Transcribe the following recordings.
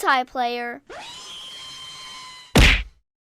multiplayer.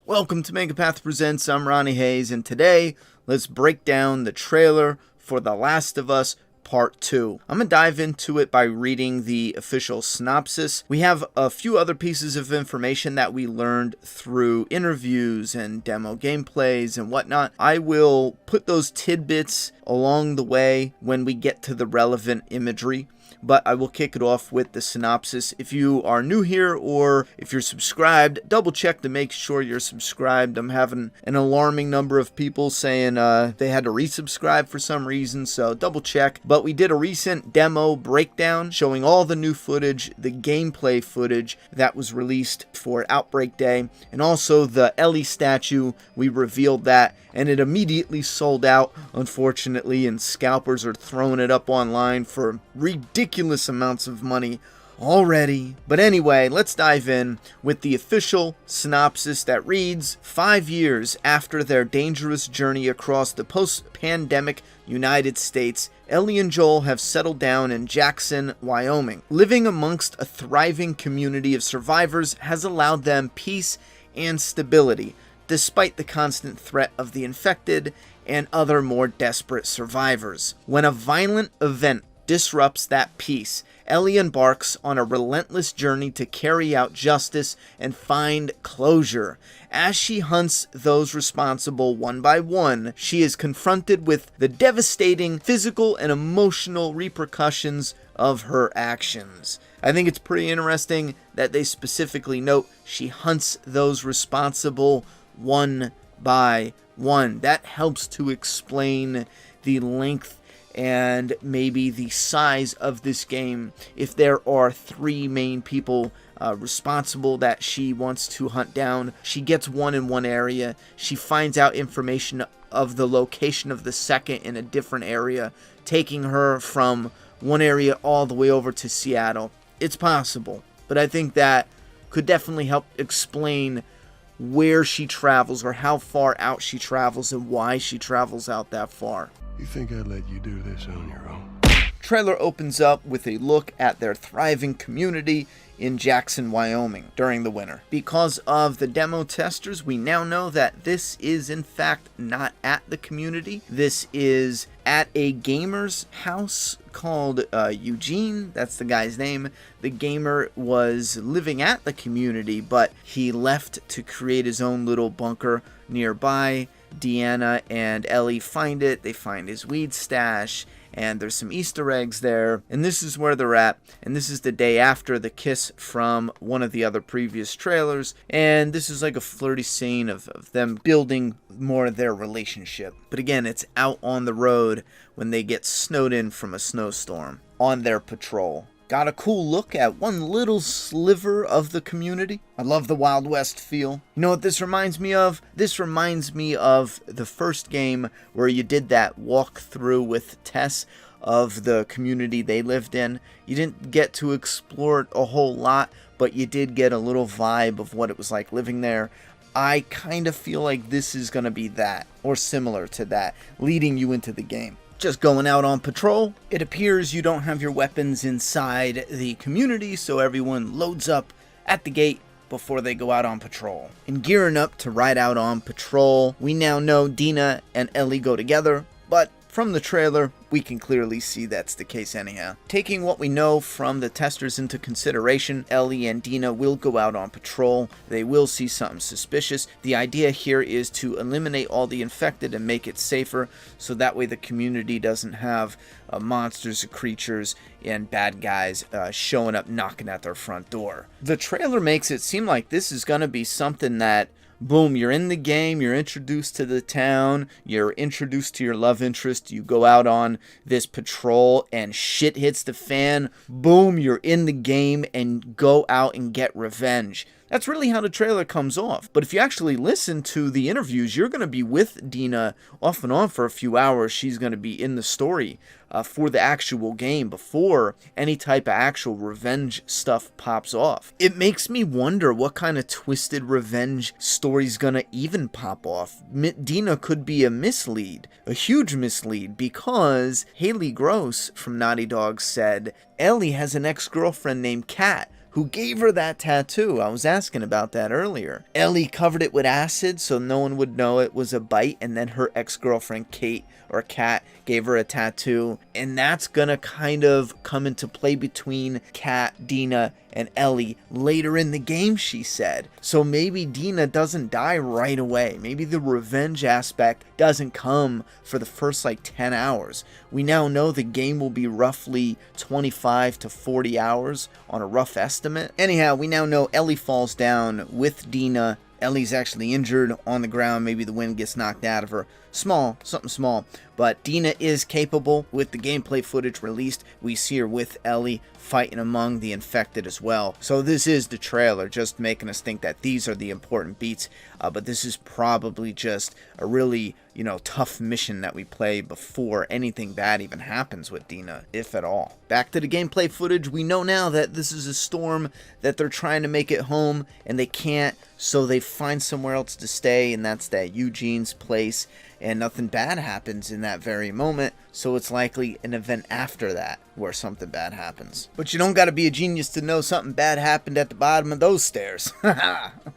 Welcome to Megapath Presents. I'm Ronnie Hayes, and today let's break down the trailer for The Last of Us Part 2. I'm going to dive into it by reading the official synopsis. We have a few other pieces of information that we learned through interviews and demo gameplays and whatnot. I will put those tidbits along the way when we get to the relevant imagery, but I will kick it off with the synopsis. If you are new here or if you're subscribed, double check to make sure you're subscribed. I'm having an alarming number of people saying they had to resubscribe for some reason, so double check. But we did a recent demo breakdown showing all the new footage, the gameplay footage that was released for Outbreak Day, and also the Ellie statue. We revealed that, and it immediately sold out, unfortunately, and scalpers are throwing it up online for ridiculous amounts of money already. But anyway, let's dive in with the official synopsis that reads, 5 years after their dangerous journey across the post-pandemic United States, Ellie and Joel have settled down in Jackson, Wyoming. Living amongst a thriving community of survivors has allowed them peace and stability, despite the constant threat of the infected and other more desperate survivors. When a violent event disrupts that peace, Ellie embarks on a relentless journey to carry out justice and find closure. As she hunts those responsible one by one, she is confronted with the devastating physical and emotional repercussions of her actions. I think it's pretty interesting that they specifically note she hunts those responsible one by one. That helps to explain the length and maybe the size of this game. If there are 3 main people responsible that she wants to hunt down, she gets one in one area, she finds out information of the location of the second in a different area, taking her from one area all the way over to Seattle. It's possible, but I think that could definitely help explain where she travels or how far out she travels and why she travels out that far. You think I'd let you do this on your own? Trailer opens up with a look at their thriving community in Jackson, Wyoming during the winter. Because of the demo testers, we now know that this is in fact not at the community. This is at a gamer's house called Eugene. That's the guy's name. The gamer was living at the community, but he left to create his own little bunker nearby. Dina and Ellie find it. They find his weed stash, and there's some Easter eggs there, and this is where they're at, and this is the day after the kiss from one of the other previous trailers, and this is like a flirty scene of them building more of their relationship. But again, it's out on the road when they get snowed in from a snowstorm on their patrol. Got a cool look at one little sliver of the community. I love the Wild West feel. You know what this reminds me of? This reminds me of the first game where you did that walkthrough with Tess of the community they lived in. You didn't get to explore it a whole lot, but you did get a little vibe of what it was like living there. I kind of feel like this is going to be that, or similar to that, leading you into the game. Just going out on patrol. It appears you don't have your weapons inside the community, so everyone loads up at the gate before they go out on patrol. And gearing up to ride out on patrol, we now know Dina and Ellie go together, but from the trailer, we can clearly see that's the case anyhow. Taking what we know from the testers into consideration, Ellie and Dina will go out on patrol. They will see something suspicious. The idea here is to eliminate all the infected and make it safer, so that way the community doesn't have monsters, creatures, and bad guys showing up knocking at their front door. The trailer makes it seem like this is going to be something that, boom, you're in the game, you're introduced to the town, you're introduced to your love interest, you go out on this patrol and shit hits the fan, boom, you're in the game and go out and get revenge. That's really how the trailer comes off. But if you actually listen to the interviews, you're going to be with Dina off and on for a few hours. She's going to be in the story for the actual game before any type of actual revenge stuff pops off. It makes me wonder what kind of twisted revenge story's going to even pop off. Dina could be a mislead, a huge mislead, because Haley Gross from Naughty Dog said Ellie has an ex-girlfriend named Kat, who gave her that tattoo. I was asking about that earlier. Ellie covered it with acid so no one would know it was a bite, and then her ex-girlfriend Kat gave her a tattoo, and that's gonna kind of come into play between Kat, Dina, and Ellie later in the game, she said. So maybe Dina doesn't die right away. Maybe the revenge aspect doesn't come for the first like 10 hours. We now know the game will be roughly 25 to 40 hours on a rough estimate. Anyhow, we now know Ellie falls down with Dina. Ellie's actually injured on the ground. Maybe the wind gets knocked out of her. Something small. But Dina is capable. With the gameplay footage released, we see her with Ellie fighting among the infected as well. So this is the trailer, just making us think that these are the important beats. But this is probably just a really, tough mission that we play before anything bad even happens with Dina, if at all. Back to the gameplay footage, we know now that this is a storm, that they're trying to make it home, and they can't, so they find somewhere else to stay, and that's that Eugene's place, and nothing bad happens in that very moment, so it's likely an event after that where something bad happens. But you don't gotta be a genius to know something bad happened at the bottom of those stairs.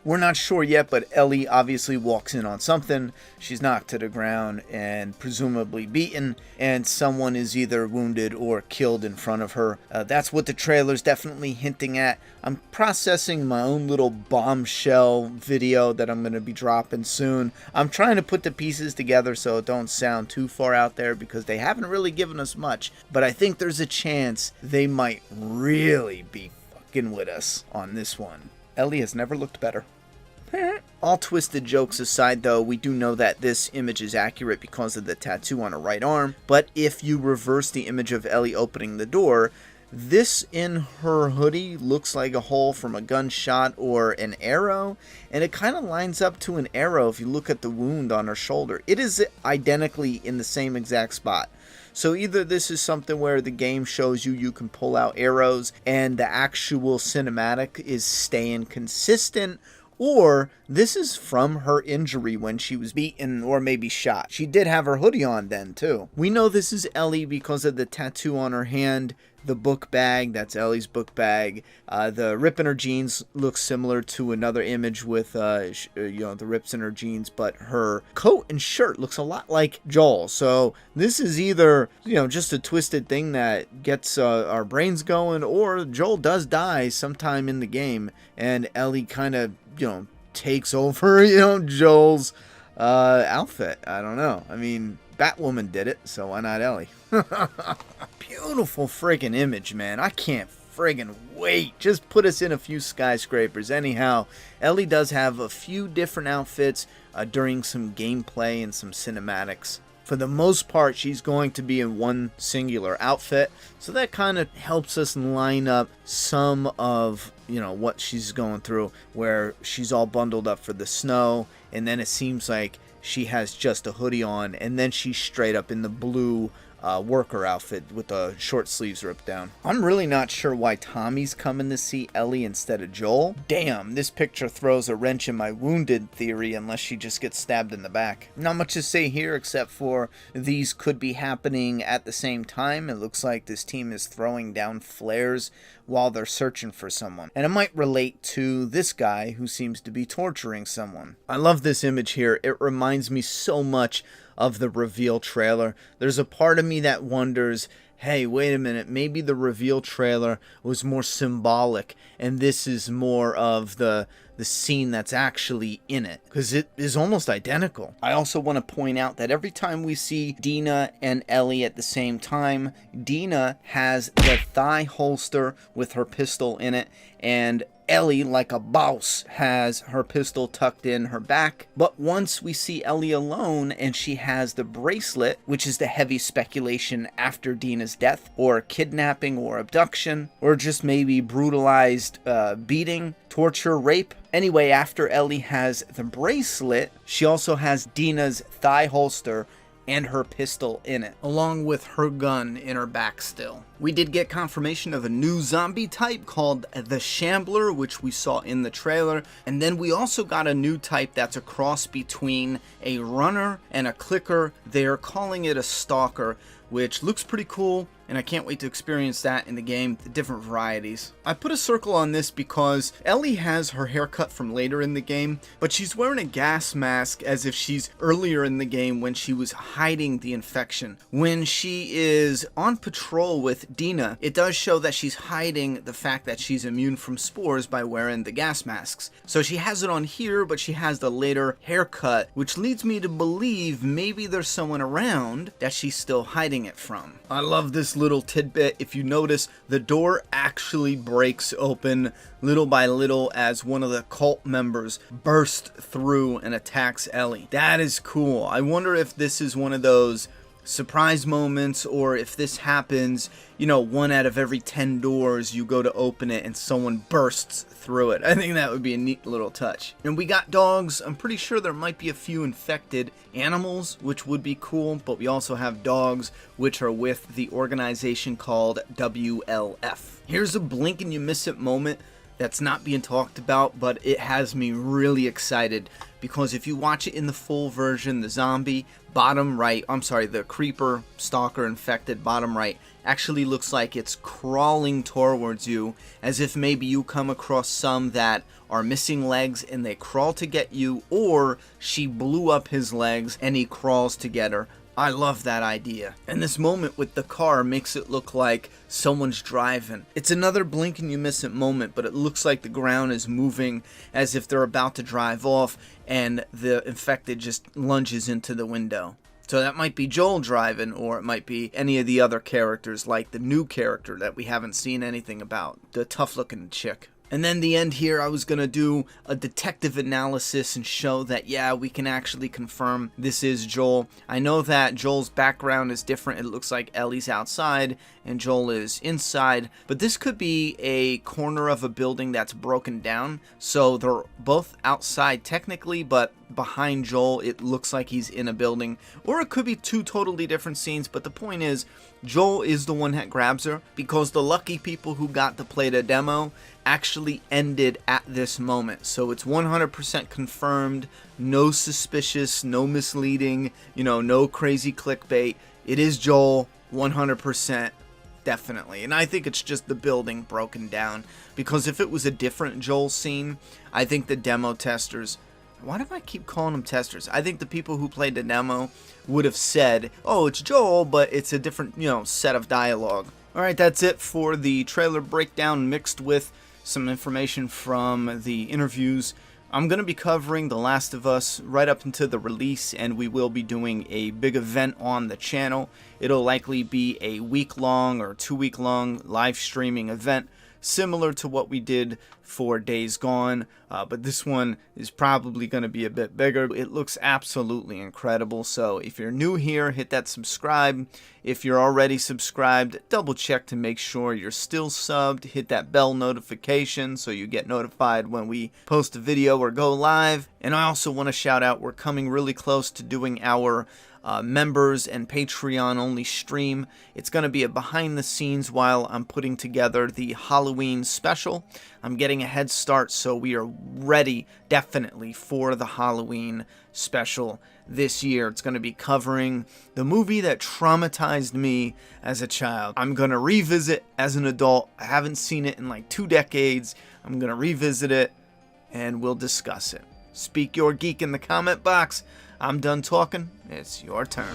We're not sure yet, but Ellie obviously walks in on something. She's knocked to the ground and presumably beaten, and someone is either wounded or killed in front of her. That's what the trailer's definitely hinting at. I'm processing my own little bombshell video that I'm going to be dropping soon. I'm trying to put the pieces together so it don't sound too far out there because they haven't really given us much, but I think there's a chance they might really be fucking with us on this one. Ellie has never looked better. All twisted jokes aside though, we do know that this image is accurate because of the tattoo on her right arm, but if you reverse the image of Ellie opening the door, this in her hoodie looks like a hole from a gunshot or an arrow, and it kind of lines up to an arrow if you look at the wound on her shoulder. It is identically in the same exact spot. So either this is something where the game shows you can pull out arrows and the actual cinematic is staying consistent, or this is from her injury when she was beaten or maybe shot. She did have her hoodie on then too. We know this is Ellie because of the tattoo on her hand, the book bag, that's Ellie's book bag. The rip in her jeans looks similar to another image with the rips in her jeans, but her coat and shirt looks a lot like Joel. So this is either just a twisted thing that gets our brains going, or Joel does die sometime in the game and Ellie kind of takes over Joel's outfit. I don't know. I mean, Batwoman did it, so why not Ellie? Beautiful friggin' image, man. I can't friggin' wait. Just put us in a few skyscrapers. Anyhow, Ellie does have a few different outfits during some gameplay and some cinematics. For the most part, she's going to be in one singular outfit, so that kind of helps us line up some of what she's going through, where she's all bundled up for the snow, and then it seems like she has just a hoodie on, and then she's straight up in the blue worker outfit with the short sleeves ripped down. I'm really not sure why Tommy's coming to see Ellie instead of Joel. Damn, this picture throws a wrench in my wounded theory unless she just gets stabbed in the back. Not much to say here except for these could be happening at the same time. It looks like this team is throwing down flares while they're searching for someone. And it might relate to this guy who seems to be torturing someone. I love this image here. It reminds me so much of the reveal trailer. There's a part of me that wonders, hey, wait a minute, maybe the reveal trailer was more symbolic and this is more of the scene that's actually in it, because it is almost identical. I also want to point out that every time we see Dina and Ellie at the same time, Dina has the thigh holster with her pistol in it, and Ellie, like a boss, has her pistol tucked in her back. But once we see Ellie alone and she has the bracelet, which is the heavy speculation after Dina's death, or kidnapping or abduction, or just maybe brutalized beating, torture, rape. Anyway, after Ellie has the bracelet, she also has Dina's thigh holster and her pistol in it, along with her gun in her back still. We did get confirmation of a new zombie type called the Shambler, which we saw in the trailer, and then we also got a new type that's a cross between a runner and a clicker. They're calling it a stalker, which looks pretty cool, and I can't wait to experience that in the game, the different varieties. I put a circle on this because Ellie has her haircut from later in the game, but she's wearing a gas mask as if she's earlier in the game when she was hiding the infection. When she is on patrol with Dina, it does show that she's hiding the fact that she's immune from spores by wearing the gas masks. So she has it on here, but she has the later haircut, which leads me to believe maybe there's someone around that she's still hiding it from. I love this little tidbit. If you notice, the door actually breaks open little by little as one of the cult members bursts through and attacks Ellie. That is cool. I wonder if this is one of those surprise moments, or if this happens, you know, 1 out of every 10 doors you go to open it and someone bursts through it. I think that would be a neat little touch. And we got dogs. I'm pretty sure there might be a few infected animals, which would be cool, but we also have dogs, which are with the organization called WLF. Here's a blink and you miss it moment that's not being talked about, but it has me really excited, because if you watch it in the full version, the zombie bottom right, the creeper, stalker, infected bottom right, actually looks like it's crawling towards you, as if maybe you come across some that are missing legs and they crawl to get you, or she blew up his legs and he crawls to get her. I love that idea. And this moment with the car makes it look like someone's driving. It's another blink and you miss it moment, but it looks like the ground is moving as if they're about to drive off, and the infected just lunges into the window. So that might be Joel driving, or it might be any of the other characters, like the new character that we haven't seen anything about, the tough looking chick. And then the end here, I was going to do a detective analysis and show that, yeah, we can actually confirm this is Joel. I know that Joel's background is different. It looks like Ellie's outside and Joel is inside. But this could be a corner of a building that's broken down. So they're both outside technically, but behind Joel, it looks like he's in a building. Or it could be 2 totally different scenes. But the point is, Joel is the one that grabs her, because the lucky people who got to play the demo actually ended at this moment. So it's 100% confirmed, no suspicious, no misleading, no crazy clickbait. It is Joel, 100%, definitely. And I think it's just the building broken down, because if it was a different Joel scene, I think the demo testers, why do I keep calling them testers? I think the people who played the demo would have said, oh, it's Joel, but it's a different, set of dialogue. Alright, that's it for the trailer breakdown mixed with some information from the interviews. I'm going to be covering The Last of Us right up into the release, and we will be doing a big event on the channel. It'll likely be a week-long or 2-week-long live streaming event, similar to what we did for Days Gone, but this one is probably going to be a bit bigger. It looks absolutely incredible, so if you're new here, hit that subscribe. If you're already subscribed, double check to make sure you're still subbed. Hit that bell notification so you get notified when we post a video or go live. And I also want to shout out, we're coming really close to doing our members and Patreon only stream. It's going to be a behind the scenes while I'm putting together the Halloween special. I'm getting a head start, so we are ready definitely for the Halloween special this year. It's going to be covering the movie that traumatized me as a child. I'm going to revisit as an adult. I haven't seen it in like 2 decades. I'm going to revisit it and we'll discuss it. Speak your geek in the comment box. I'm done talking. It's your turn.